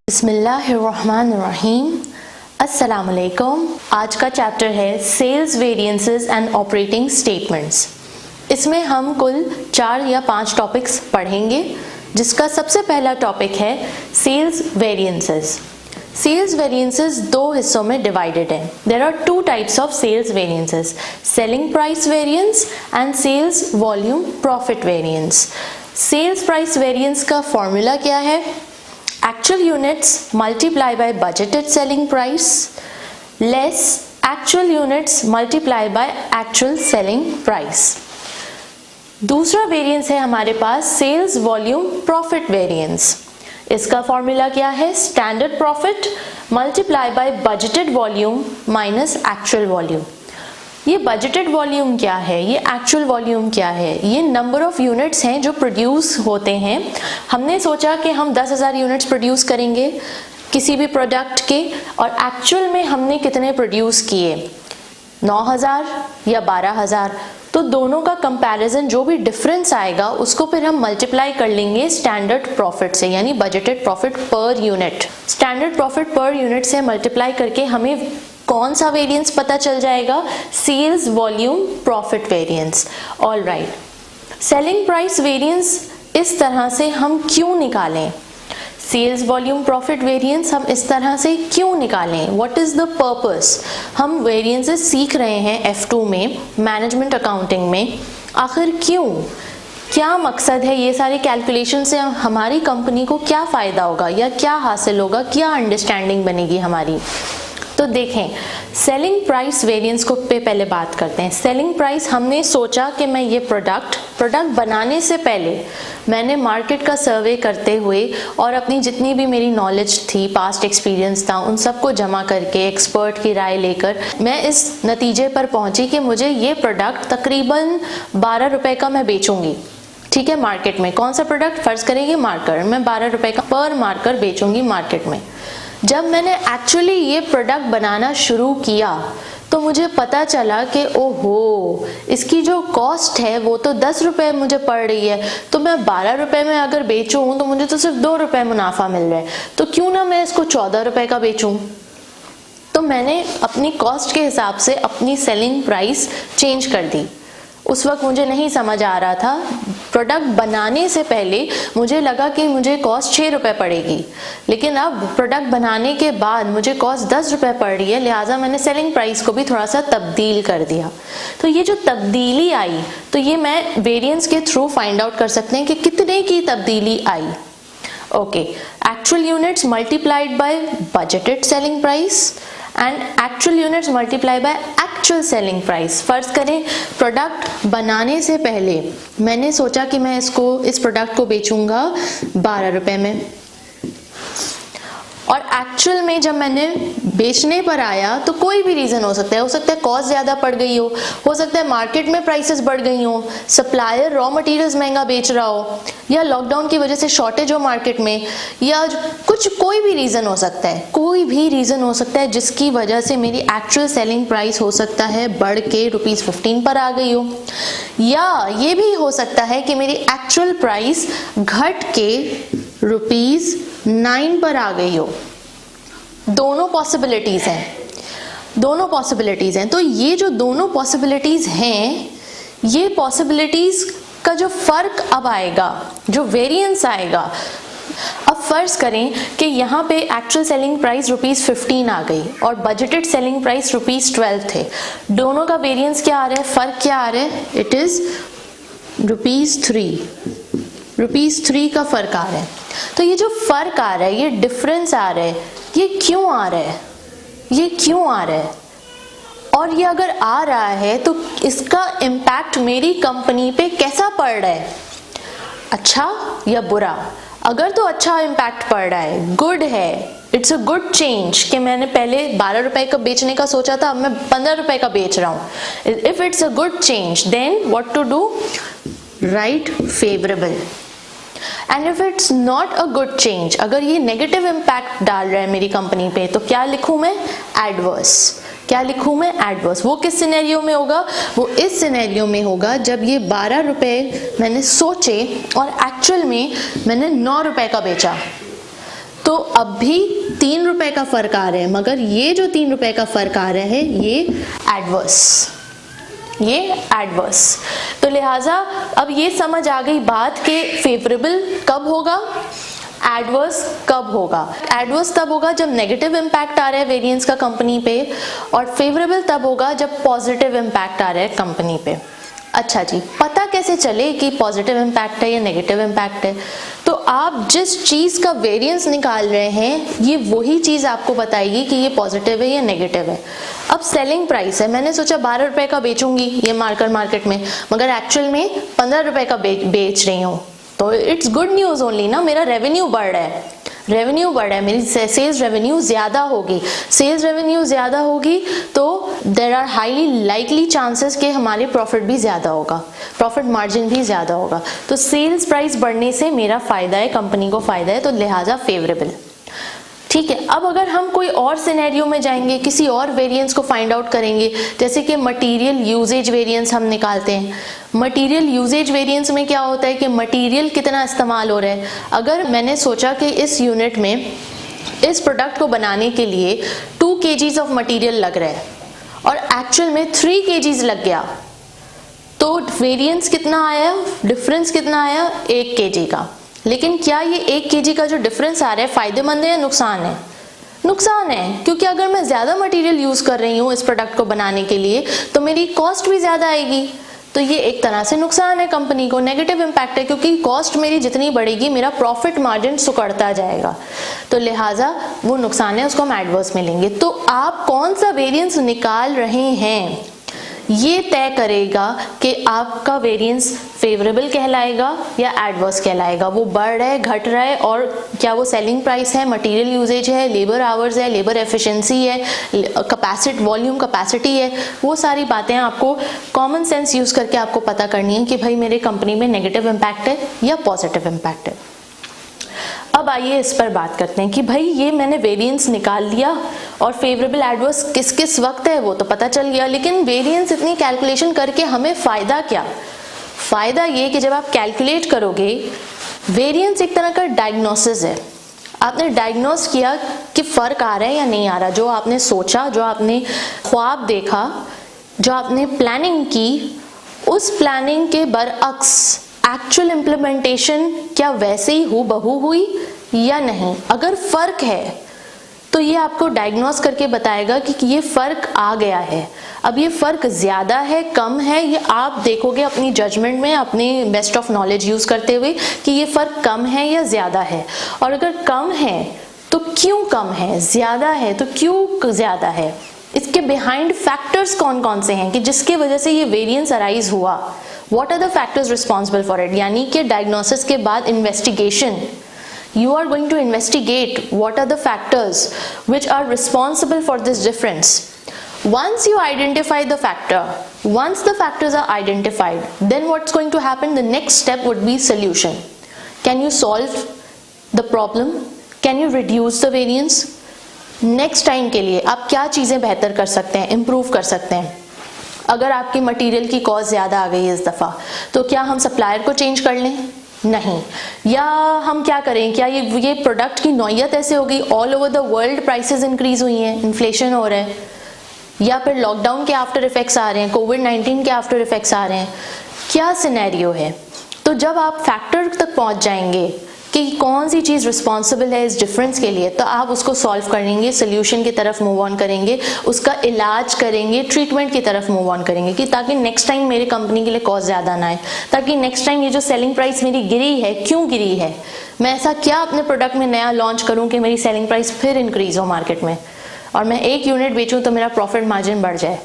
बिस्मिल्लाहिर्रहमानिर्रहीम। अस्सलाम वालेकुम। आज का चैप्टर है sales variances and operating statements. इसमें हम कुल 4 या 5 टॉपिक्स पढ़ेंगे, जिसका सबसे पहला टॉपिक है सेल्स वेरिएंसेस। सेल्स वेरिएंसेस 2 हिस्सों में डिवाइडेड है। There are 2 types of sales variances, selling price variance and sales volume profit variance. Sales price variance का फॉर्मूला क्या है? Actual units multiplied by budgeted selling price less actual units multiplied by actual selling price। दूसरा variance है हमारे पास sales volume profit variance. इसका formula क्या है? Standard profit multiply by budgeted volume minus actual volume. ये budgeted volume क्या है, ये एक्चुअल वॉल्यूम क्या है? ये नंबर ऑफ यूनिट्स हैं जो प्रोड्यूस होते हैं। हमने सोचा कि हम 10,000 यूनिट्स प्रोड्यूस करेंगे किसी भी प्रोडक्ट के, और एक्चुअल में हमने कितने प्रोड्यूस किए, 9,000 या 12,000। तो दोनों का कंपैरिजन, जो भी डिफरेंस आएगा उसको फिर हम मल्टीप्लाई कर लेंगे स्टैंडर्ड प्रॉफिट से, यानी budgeted profit per unit. Standard profit per unit से मल्टीप्लाई करके हमें कौन सा वेरिएंस पता चल जाएगा? Sales volume profit variance. All right, selling price variance इस तरह से हम क्यों निकालें? सेल्स वॉल्यूम प्रॉफिट वेरिएंस हम इस तरह से क्यों निकालें? What is the purpose? हम वेरिएंसेस सीख रहे हैं F2 में, मैनेजमेंट अकाउंटिंग में। आखिर क्यों, क्या मकसद है? ये सारे कैलकुलेशन से हमारी कंपनी को क्या फायदा होगा या क्या हासिल होगा, क्या अंडरस्टैंडिंग बनेगी हमारी? तो देखें, सेलिंग प्राइस वेरिएंस को पे पहले बात करते हैं। सेलिंग प्राइस, हमने सोचा कि मैं ये प्रोडक्ट बनाने से पहले मैंने मार्केट का सर्वे करते हुए और अपनी जितनी भी मेरी नॉलेज थी, पास्ट एक्सपीरियंस था, उन सबको जमा करके एक्सपर्ट की राय लेकर मैं इस नतीजे पर पहुंची कि मुझे ये प्रोडक्ट तकरीबन 12 रुपए का मैं बेचूंगी। ठीक है, मार्केट में कौन सा प्रोडक्ट? फर्ज करेंगे मार्कर, मैं 12 रुपए का पर मार्कर बेचूंगी मार्केट में। जब मैंने एक्चुअली ये प्रोडक्ट बनाना शुरू किया तो मुझे पता चला कि ओहो, इसकी जो कॉस्ट है वो तो 10 रुपए मुझे पड़ रही है, तो मैं 12 रुपए में अगर बेचूं तो मुझे तो सिर्फ 2 रुपए मुनाफा मिल रहा है, तो क्यों ना मैं इसको 14 रुपए का बेचूं। तो मैंने अपनी कॉस्ट के हिसाब से अपनी सेलिंग प्राइस चेंज कर दी। उस वक्त मुझे नहीं समझ आ रहा था, प्रोडक्ट बनाने से पहले मुझे लगा कि मुझे कॉस्ट 6 रुपए पड़ेगी, लेकिन अब प्रोडक्ट बनाने के बाद मुझे कॉस्ट 10 रुपए पड़ रही है, लिहाजा मैंने सेलिंग प्राइस को भी थोड़ा सा तब्दील कर दिया। तो ये जो तब्दीली आई, तो ये मैं वेरिएंस के थ्रू फाइंड आउट कर सकते हैं कि कितने की तब्दीली आई। Okay, actual units multiplied by budgeted selling price and actual units multiply by actual selling price. फर्ज करें प्रोडक्ट बनाने से पहले मैंने सोचा कि मैं इस प्रोडक्ट को बेचूंगा 12 रुपए में, और एक्चुअल में जब मैंने बेचने पर आया तो कोई भी रीजन हो सकता है कॉस्ट ज्यादा पड़ गई हो सकता है मार्केट में प्राइसेस बढ़ गई हो, सप्लायर रॉ मटेरियल्स महंगा बेच रहा हो, या लॉकडाउन की वजह से शॉर्टेज हो मार्केट में, या कोई भी रीजन हो सकता है, कोई भी रीजन हो सकता है जिसकी वजह से मेरी एक्चुअल सेलिंग प्राइस हो सकता है बढ़ के ₹15 पर आ गई हो, या ये भी हो सकता है कि मेरी एक्चुअल प्राइस घट के ₹9 पर आ गई हो। दोनों पॉसिबिलिटीज हैं। तो ये जो दोनों पॉसिबिलिटीज हैं, ये पॉसिबिलिटीज का जो फर्क अब आएगा, जो वेरिएंस आएगा, अब फर्ज करें कि यहाँ पे एक्चुअल सेलिंग प्राइस ₹15 आ गई और बजटेड सेलिंग प्राइस ₹12 थे। दोनों का वेरिएंस क्या आ रहा है, फर्क क्या आ रहा है? इट इज ₹3 का फर्क आ रहा है। तो ये जो फर्क आ रहा है, ये डिफरेंस आ रहा है, ये क्यों आ रहा है? और ये अगर आ रहा है तो इसका इम्पैक्ट मेरी कंपनी पे कैसा पड़ रहा है, अच्छा या बुरा? अगर तो अच्छा इम्पैक्ट पड़ रहा है, गुड है, इट्स अ गुड चेंज कि मैंने पहले 12 रुपए का बेचने का सोचा था, अब मैं 15 रुपए का बेच रहा हूं। If it's a good change, then what to do? Right favourable. And if it's not a good change, अगर ये नेगेटिव इम्पैक्ट डाल रहा है मेरी कंपनी पे, तो क्या लिखूं मैं? एडवर्स। क्या लिखूं मैं? एडवर्स। वो किस सिनेरियो में होगा? वो इस सिनेरियो में होगा जब ये 12 रुपए मैंने सोचे और एक्चुअल में मैंने 9 रुपए का बेचा। तो अब भी 3 रुपए का फर्क आ रहा है, मगर ये जो 3 रुपए का फर्क आ रहा है ये एडवर्स, ये एडवर्स। तो लिहाजा अब ये समझ आ गई बात कि फेवरेबल कब होगा, एडवर्स कब होगा। एडवर्स तब होगा जब नेगेटिव इम्पैक्ट आ रहा है वेरिएंस का कंपनी पे, और फेवरेबल तब होगा जब पॉजिटिव इम्पैक्ट आ रहा है कंपनी पे। अच्छा जी, पता कैसे चले कि पॉजिटिव इम्पैक्ट है या नेगेटिव इम्पैक्ट है? तो आप जिस चीज़ का वेरिएंस निकाल रहे हैं ये वही चीज़ आपको बताएगी कि ये पॉजिटिव है या नेगेटिव है। अब सेलिंग प्राइस है, मैंने सोचा 12 रुपए का बेचूंगी ये मार्केट में, मगर एक्चुअल में 15 रुपए का बेच रही हूँ, तो इट्स गुड न्यूज़ ओनली ना, मेरा रेवेन्यू बढ़ रहा है, रेवेन्यू बढ़ रहा है, मेरी सेल्स रेवेन्यू ज़्यादा होगी। सेल्स रेवेन्यू ज़्यादा होगी तो there are highly likely chances कि हमारे प्रॉफिट भी ज़्यादा होगा, प्रॉफिट मार्जिन भी ज़्यादा होगा। तो सेल्स प्राइस बढ़ने से मेरा फ़ायदा है, कंपनी को फ़ायदा है, तो लिहाजा फेवरेबल। ठीक है, अब अगर हम कोई और सिनेरियो में जाएंगे, किसी और वेरिएंस को फाइंड आउट करेंगे, जैसे कि मटेरियल यूजेज वेरिएंस हम निकालते हैं। मटेरियल यूजेज वेरिएंस में क्या होता है कि मटेरियल कितना इस्तेमाल हो रहा है। अगर मैंने सोचा कि इस यूनिट में इस प्रोडक्ट को बनाने के लिए 2 kgs ऑफ मटेरियल लग रहा है और एक्चुअल में 3 kgs लग गया, तो वेरिएंस कितना आया, डिफरेंस कितना आया? 1 kg का। लेकिन क्या ये 1 kg का जो डिफरेंस आ रहा है फायदेमंद है या नुकसान है? नुकसान है, क्योंकि अगर मैं ज़्यादा मटेरियल यूज़ कर रही हूँ इस प्रोडक्ट को बनाने के लिए तो मेरी कॉस्ट भी ज़्यादा आएगी। तो ये एक तरह से नुकसान है कंपनी को, नेगेटिव इम्पैक्ट है, क्योंकि कॉस्ट मेरी जितनी बढ़ेगी मेरा प्रॉफिट मार्जिन सुकड़ता जाएगा, तो लिहाजा वो नुकसान है, उसको हम एडवर्स में लेंगे। तो आप कौन सा वेरिएंस निकाल रहे हैं ये तय करेगा कि आपका वेरिएंस फेवरेबल कहलाएगा या एडवर्स कहलाएगा। वो बढ़ रहा है, घट रहा है, और क्या वो सेलिंग प्राइस है, मटेरियल यूजेज है, लेबर आवर्स है, लेबर एफिशिएंसी है, कैपेसिटी, वॉल्यूम कैपेसिटी है, वो सारी बातें आपको कॉमन सेंस यूज करके आपको पता करनी है कि भाई मेरे कंपनी में नेगेटिव इम्पैक्ट है या पॉजिटिव इम्पैक्ट है। अब आइए इस पर बात करते हैं कि भाई ये मैंने वेरिएंस निकाल लिया और फेवरेबल एडवर्स किस किस वक्त है वो तो पता चल गया, लेकिन वेरिएंस इतनी कैलकुलेशन करके हमें फ़ायदा क्या? फ़ायदा ये कि जब आप कैलकुलेट करोगे, वेरिएंस एक तरह का डायग्नोसिस है। आपने डायग्नोस किया कि फ़र्क आ रहा है या नहीं आ रहा, जो आपने सोचा, जो आपने ख्वाब देखा, जो आपने प्लानिंग की, उस प्लानिंग के बरअक्स एक्चुअल इम्प्लीमेंटेशन क्या वैसे ही हूबहू हुई या नहीं। अगर फर्क है तो ये आपको डायग्नोस करके बताएगा कि ये फर्क आ गया है। अब ये फर्क ज्यादा है, कम है, ये आप देखोगे अपनी जजमेंट में, अपने बेस्ट ऑफ नॉलेज यूज करते हुए कि ये फर्क कम है या ज्यादा है। और अगर कम है तो क्यों कम है, ज्यादा है तो क्यों ज्यादा है, इसके बिहाइंड फैक्टर्स कौन कौन से हैं कि जिसके वजह से ये वेरिएंस अराइज हुआ। What are the factors responsible for it? यानी कि डायग्नोसिस के बाद investigation, you are going to investigate what are the factors which are responsible for this difference. Once you identify the factor, once the factors are identified, then what's going to happen? The next step would be solution. Can you solve the problem? Can you reduce the variance? Next time के लिए आप क्या चीज़ें बेहतर कर सकते हैं, improve कर सकते हैं। अगर आपकी मटेरियल की कॉस्ट ज़्यादा आ गई है इस दफ़ा, तो क्या हम सप्लायर को चेंज कर लें? नहीं। या हम क्या करें, क्या ये प्रोडक्ट की नौयत ऐसे हो गई, all over the world prices increase हुई हैं, इन्फ्लेशन हो रहा है, या फिर लॉकडाउन के आफ्टर इफेक्ट्स आ रहे हैं, कोविड-19 के आफ्टर इफेक्ट्स आ रहे हैं, क्या सिनेरियो है। तो जब आप फैक्टर तक पहुंच जाएंगे कि कौन सी चीज़ रिस्पॉन्सिबल है इस डिफरेंस के लिए, तो आप उसको सॉल्व करेंगे, सोल्यूशन की तरफ मूव ऑन करेंगे, उसका इलाज करेंगे, ट्रीटमेंट की तरफ मूव ऑन करेंगे, कि ताकि नेक्स्ट टाइम मेरी कंपनी के लिए कॉस्ट ज़्यादा ना आए, ताकि नेक्स्ट टाइम ये जो सेलिंग प्राइस मेरी गिरी है, क्यों गिरी है, मैं ऐसा क्या अपने प्रोडक्ट में नया लॉन्च करूँ कि मेरी सेलिंग प्राइस फिर इंक्रीज हो मार्केट में, और मैं 1 यूनिट बेचूँ तो मेरा प्रॉफिट मार्जिन बढ़ जाए।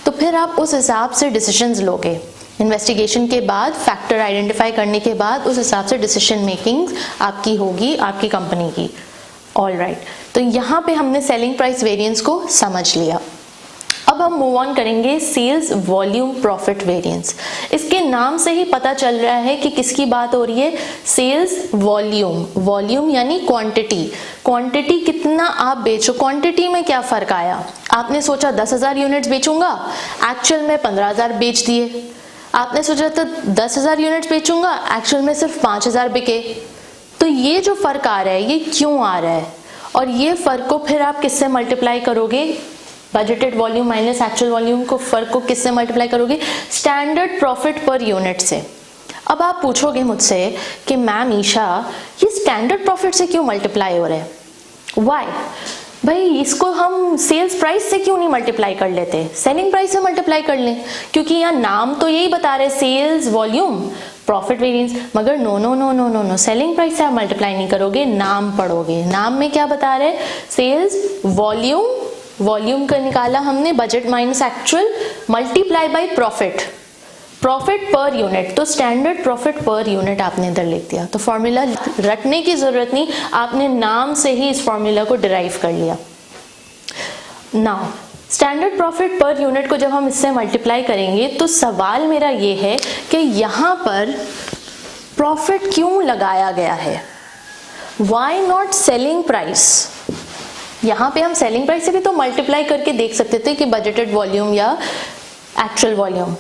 तो फिर आप उस हिसाब से डिसीजंस लोगे। इन्वेस्टिगेशन के बाद, फैक्टर आइडेंटिफाई करने के बाद उस हिसाब से डिसीजन मेकिंग आपकी होगी, आपकी कंपनी की। ऑल राइट, तो यहाँ पे हमने सेलिंग प्राइस वेरिएंस को समझ लिया। अब हम मूव ऑन करेंगे सेल्स वॉल्यूम प्रॉफिट वेरिएंस। इसके नाम से ही पता चल रहा है कि किसकी बात हो रही है, सेल्स वॉल्यूम। वॉल्यूम यानी क्वांटिटी, क्वांटिटी कितना आप बेचो, क्वांटिटी में क्या फर्क आया। आपने सोचा 10,000 यूनिट्स बेचूंगा, एक्चुअल में 15,000 बेच दिए। आपने सोचा था 10,000 यूनिट्स बेचूंगा, एक्चुअल में सिर्फ 5,000 बिके। तो ये जो फर्क आ रहा है ये क्यों आ रहा है, और ये फर्क को फिर आप किससे मल्टीप्लाई करोगे, budgeted volume minus actual volume को फर्क को किससे मल्टीप्लाई करोगे, स्टैंडर्ड प्रॉफिट पर यूनिट से। अब आप पूछोगे मुझसे कि मैम ईशा ये स्टैंडर्ड प्रॉफिट से क्यों मल्टीप्लाई हो रहा है, व्हाई भाई इसको हम सेल्स प्राइस से क्यों नहीं मल्टीप्लाई कर लेते, सेलिंग प्राइस से मल्टीप्लाई कर लें, क्योंकि यहाँ नाम तो यही बता रहे सेल्स वॉल्यूम प्रॉफिट वेरिएंस, मगर no no no no no no, selling price से आप मल्टीप्लाई नहीं करोगे, नाम पढ़ोगे। नाम में क्या बता रहे, सेल्स वॉल्यूम, वॉल्यूम का निकाला हमने budget minus actual multiply by profit, profit per unit, तो स्टैंडर्ड प्रॉफिट पर यूनिट आपने इधर लिख दिया। तो फॉर्मूला रटने की जरूरत नहीं, आपने नाम से ही इस फॉर्मूला को डिराइव कर लिया। Now standard profit per unit को जब हम इससे मल्टीप्लाई करेंगे तो सवाल मेरा ये है कि यहाँ पर प्रॉफिट क्यों लगाया गया है, व्हाई नॉट सेलिंग प्राइस। यहाँ पे हम सेलिंग प्राइस से भी तो मल्टीप्लाई करके देख सकते थे कि बजटेड वॉल्यूम या एक्चुअल वॉल्यूम,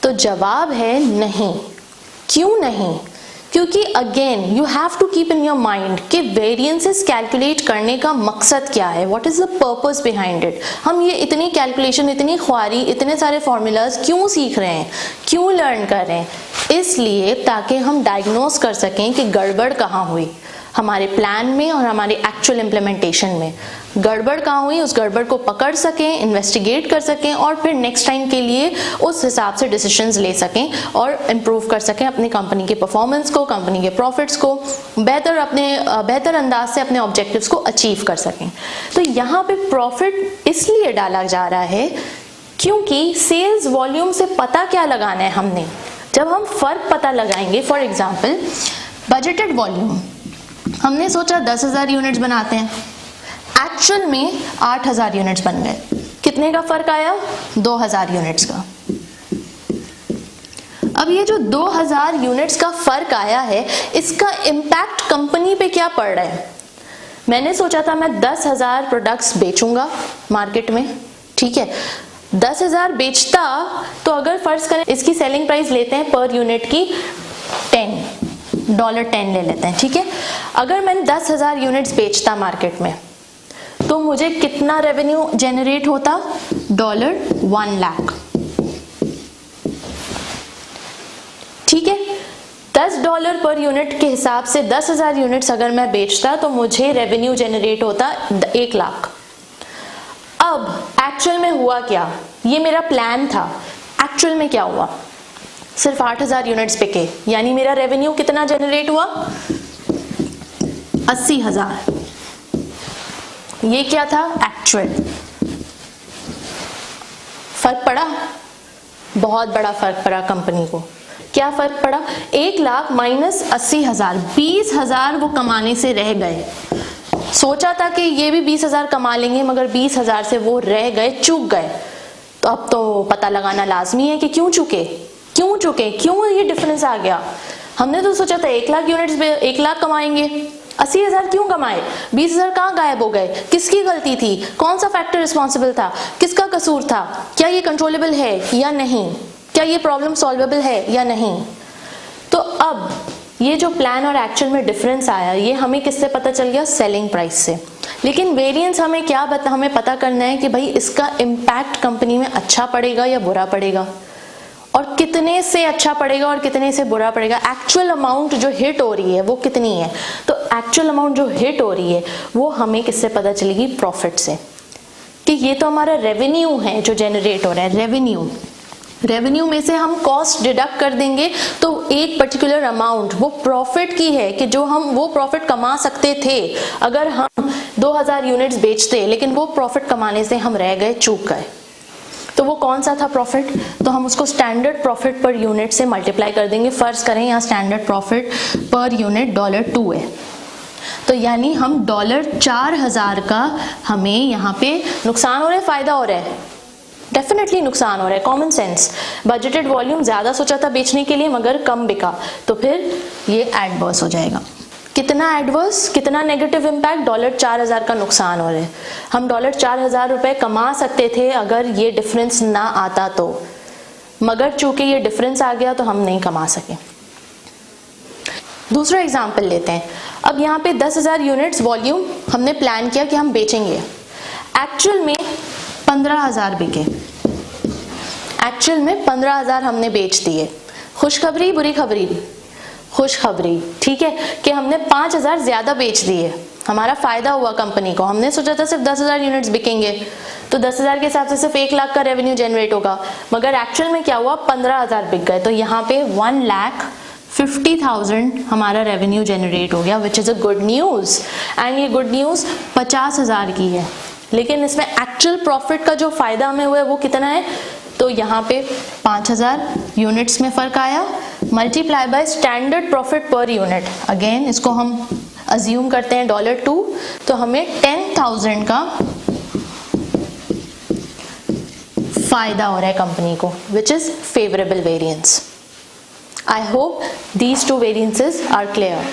तो जवाब है नहीं। क्यों नहीं, क्योंकि again you have to keep in your mind कि वेरिएंसेस कैलकुलेट करने का मकसद क्या है, what is the purpose behind it. हम ये इतनी कैलकुलेशन, इतनी ख्वारी, इतने सारे फॉर्मूलाज क्यों सीख रहे हैं, क्यों लर्न कर रहे हैं, इसलिए ताकि हम डायग्नोस कर सकें कि गड़बड़ कहाँ हुई हमारे प्लान में और हमारे एक्चुअल इम्प्लीमेंटेशन में। गड़बड़ कहाँ हुई, उस गड़बड़ को पकड़ सकें, इन्वेस्टिगेट कर सकें और फिर नेक्स्ट टाइम के लिए उस हिसाब से डिसीजंस ले सकें और इम्प्रूव कर सकें अपनी कंपनी के परफॉर्मेंस को, कंपनी के प्रॉफिट्स को बेहतर अंदाज से अपने ऑब्जेक्टिव्स को अचीव कर सकें। तो यहाँ पे प्रॉफिट इसलिए डाला जा रहा है क्योंकि सेल्स वॉल्यूम से पता क्या लगाना है हमने, जब हम फर्क पता लगाएंगे, फॉर एग्जाम्पल बजटेड वॉल्यूम हमने सोचा 10,000 यूनिट्स बनाते हैं, एक्चुअल में 8,000 यूनिट्स बन गए, कितने का फर्क आया, 2,000 यूनिट्स का। अब ये जो 2,000 यूनिट्स का फर्क आया है, इसका इम्पैक्ट कंपनी पे क्या पड़ रहा है। मैंने सोचा था मैं 10,000 प्रोडक्ट्स बेचूंगा मार्केट में, ठीक है, 10,000 बेचता तो अगर फर्ज करें इसकी सेलिंग प्राइस लेते हैं पर यूनिट की $10 ले लेते हैं, ठीक है। अगर मैंने 10,000 यूनिट्स बेचता मार्केट में तो मुझे कितना रेवेन्यू जनरेट होता, $1 लाख, ठीक है। $10 पर यूनिट के हिसाब से 10,000 यूनिट्स अगर मैं बेचता तो मुझे रेवेन्यू जनरेट होता 1 लाख। अब एक्चुअल में हुआ क्या, ये मेरा प्लान था, एक्चुअल में क्या हुआ, सिर्फ 8,000 यूनिट्स बिके, यानी मेरा रेवेन्यू कितना जनरेट हुआ, 80,000। ये क्या था, एक्चुअल। फर्क पड़ा, बहुत बड़ा फर्क पड़ा कंपनी को। क्या फर्क पड़ा, 1 लाख माइनस 80,000, 20,000 वो कमाने से रह गए। सोचा था कि ये भी 20,000 कमा लेंगे, मगर 20,000 से वो रह गए, चूक गए। तो अब तो पता लगाना लाजमी है कि क्यों चुके, क्यों ये डिफरेंस आ गया। हमने तो सोचा था 1 लाख यूनिट्स 1 लाख कमाएंगे, 80,000 क्यों कमाए, 20,000 कहाँ गायब हो गए, किसकी गलती थी, कौन सा फैक्टर रिस्पॉन्सिबल था, किसका कसूर था, क्या ये कंट्रोलेबल है या नहीं, क्या ये प्रॉब्लम सॉल्वेबल है या नहीं। तो अब ये जो प्लान और एक्चुअल में डिफरेंस आया, ये हमें किससे पता चल गया, सेलिंग प्राइस से। लेकिन वेरिएंस हमें क्या हमें पता करना है कि भाई इसका इम्पैक्ट कंपनी में अच्छा पड़ेगा या बुरा पड़ेगा, और कितने से अच्छा पड़ेगा और कितने से बुरा पड़ेगा। एक्चुअल अमाउंट जो हिट हो रही है वो कितनी है, तो एक्चुअल अमाउंट जो हिट हो रही है वो हमें किससे पता चलेगी, प्रॉफिट से, कि ये तो हमारा रेवेन्यू है जो जनरेट हो रहा है। रेवेन्यू में से हम कॉस्ट डिडक्ट कर देंगे तो एक पर्टिकुलर अमाउंट वो प्रॉफिट की है, कि जो हम वो प्रॉफिट कमा सकते थे अगर हम 2,000 यूनिट्स बेचते, लेकिन वो प्रॉफिट कमाने से हम रह गए, चूक गए। तो वो कौन सा था प्रॉफिट, तो हम उसको स्टैंडर्ड प्रॉफिट पर यूनिट से मल्टीप्लाई कर देंगे। फर्ज करें यहाँ स्टैंडर्ड प्रॉफिट पर यूनिट $2 है, तो यानी हम $4,000 का हमें यहाँ पे नुकसान हो रहा है, फायदा हो रहा है, डेफिनेटली नुकसान हो रहा है, कॉमन सेंस। बजटेड वॉल्यूम ज़्यादा सोचा था बेचने के लिए मगर कम बिका, तो फिर ये एडवर्स हो जाएगा। कितना एडवर्स, कितना नेगेटिव इम्पैक्ट? $4,000 का नुकसान हो रहा है। हम $4,000 रुपए कमा सकते थे अगर ये डिफरेंस ना आता तो, मगर चूंकि ये डिफरेंस आ गया तो हम नहीं कमा सके। दूसरा एग्जाम्पल लेते हैं। अब यहाँ पे 10,000 यूनिट्स वॉल्यूम हमने प्लान किया कि हम बेचेंगे, एक्चुअल में 15,000 बिके। एक्चुअल में 15,000 हमने बेच दिए। खुशखबरी बुरी खबरी? खुशखबरी, ठीक है, कि हमने 5,000 ज्यादा बेच दिए, हमारा फायदा हुआ कंपनी को। हमने सोचा था सिर्फ 10,000 यूनिट्स बिकेंगे तो 10,000 के हिसाब से सिर्फ 1 लाख का रेवेन्यू जनरेट होगा, मगर एक्चुअल में क्या हुआ, 15,000 बिक गए। तो यहाँ पे 1,50,000 हमारा रेवेन्यू जनरेट हो गया, which is a good news. And ये गुड न्यूज 50,000 की है, लेकिन इसमें एक्चुअल प्रॉफिट का जो फायदा हमें हुआ है वो कितना है? तो यहाँ पे 5,000 यूनिट्स में फर्क आया, multiply by standard profit per unit. Again इसको हम अज्यूम करते हैं $2, तो हमें 10,000 का फायदा हो रहा है कंपनी को, which is favourable variance. I hope these two variances are clear.